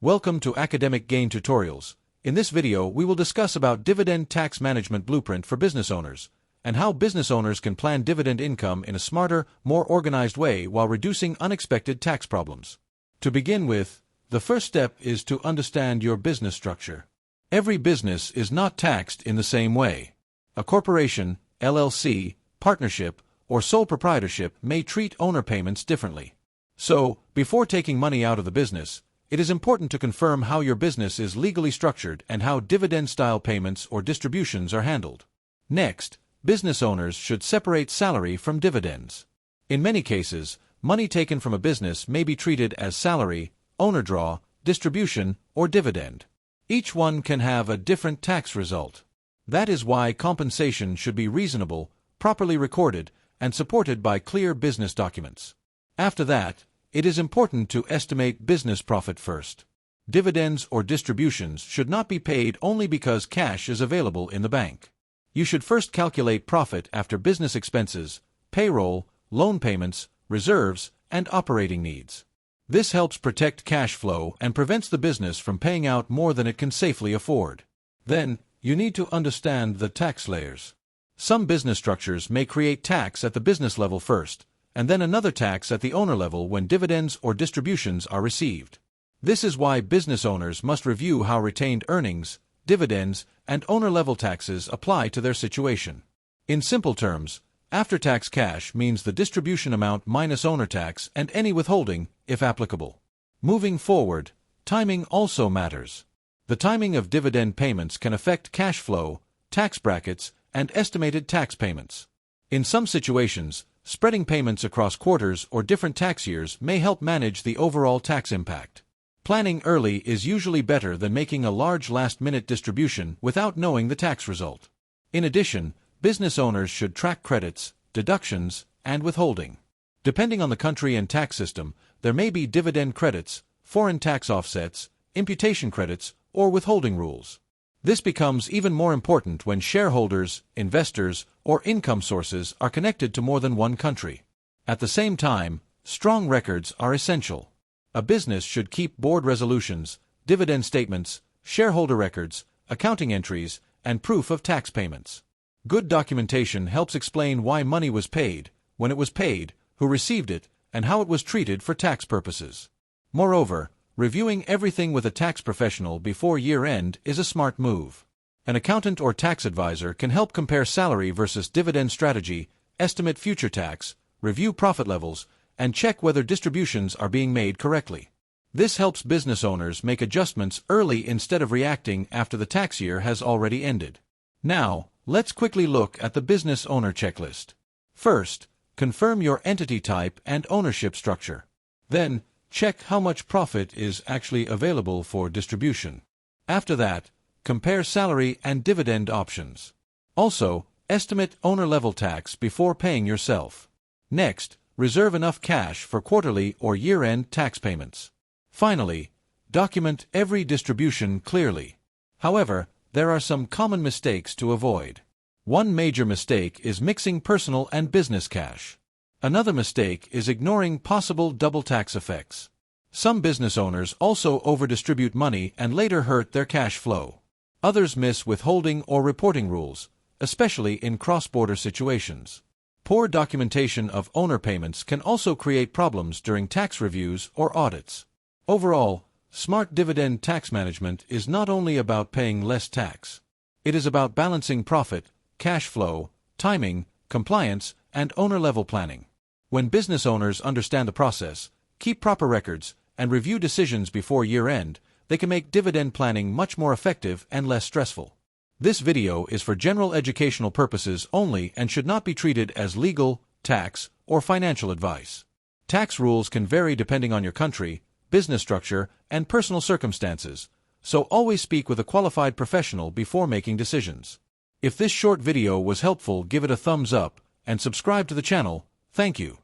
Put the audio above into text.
Welcome to Academic Gain Tutorials. In this video, we will discuss about Dividend Tax Management Blueprint for business owners, and how business owners can plan dividend income in a smarter, more organized way while reducing unexpected tax problems. To begin with, the first step is to understand your business structure. Every business is not taxed in the same way. A corporation, LLC, partnership, or sole proprietorship may treat owner payments differently. So, before taking money out of the business, it is important to confirm how your business is legally structured and how dividend-style payments or distributions are handled. Next, business owners should separate salary from dividends. In many cases, money taken from a business may be treated as salary, owner draw, distribution, or dividend. Each one can have a different tax result. That is why compensation should be reasonable, properly recorded, and supported by clear business documents. After that, it is important to estimate business profit first. Dividends or distributions should not be paid only because cash is available in the bank. You should first calculate profit after business expenses, payroll, loan payments, reserves, and operating needs. This helps protect cash flow and prevents the business from paying out more than it can safely afford. Then, you need to understand the tax layers. Some business structures may create tax at the business level first, and then another tax at the owner level when dividends or distributions are received. This is why business owners must review how retained earnings, dividends, and owner-level taxes apply to their situation. In simple terms, after-tax cash means the distribution amount minus owner tax and any withholding, if applicable. Moving forward, timing also matters. The timing of dividend payments can affect cash flow, tax brackets, and estimated tax payments. In some situations, spreading payments across quarters or different tax years may help manage the overall tax impact. Planning early is usually better than making a large last-minute distribution without knowing the tax result. In addition, business owners should track credits, deductions, and withholding. Depending on the country and tax system, there may be dividend credits, foreign tax offsets, imputation credits, or withholding rules. This becomes even more important when shareholders, investors, or income sources are connected to more than one country. At the same time, strong records are essential. A business should keep board resolutions, dividend statements, shareholder records, accounting entries, and proof of tax payments. Good documentation helps explain why money was paid, when it was paid, who received it, and how it was treated for tax purposes. Moreover, reviewing everything with a tax professional before year-end is a smart move. An accountant or tax advisor can help compare salary versus dividend strategy, estimate future tax, review profit levels, and check whether distributions are being made correctly. This helps business owners make adjustments early instead of reacting after the tax year has already ended. Now, let's quickly look at the business owner checklist. First, confirm your entity type and ownership structure. Then, check how much profit is actually available for distribution. After that, compare salary and dividend options. Also, estimate owner-level tax before paying yourself. Next, reserve enough cash for quarterly or year-end tax payments. Finally, document every distribution clearly. However, there are some common mistakes to avoid. One major mistake is mixing personal and business cash. Another mistake is ignoring possible double tax effects. Some business owners also overdistribute money and later hurt their cash flow. Others miss withholding or reporting rules, especially in cross-border situations. Poor documentation of owner payments can also create problems during tax reviews or audits. Overall, smart dividend tax management is not only about paying less tax. It is about balancing profit, cash flow, timing, compliance, and owner-level planning. When business owners understand the process, keep proper records, and review decisions before year-end, they can make dividend planning much more effective and less stressful. This video is for general educational purposes only and should not be treated as legal, tax, or financial advice. Tax rules can vary depending on your country, business structure, and personal circumstances, so always speak with a qualified professional before making decisions. If this short video was helpful, give it a thumbs up and subscribe to the channel. Thank you.